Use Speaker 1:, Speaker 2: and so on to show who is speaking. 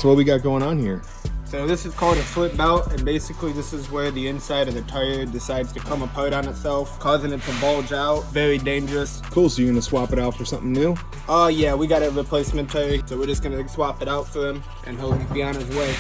Speaker 1: so what we got going on here?
Speaker 2: So this is called a flip belt, and basically this is where the inside of the tire decides to come apart on itself, causing it to bulge out. Very dangerous.
Speaker 1: Cool, so you're gonna swap it out for something new?
Speaker 2: Yeah, we got a replacement tire, so we're just gonna swap it out for him and he'll be on his way.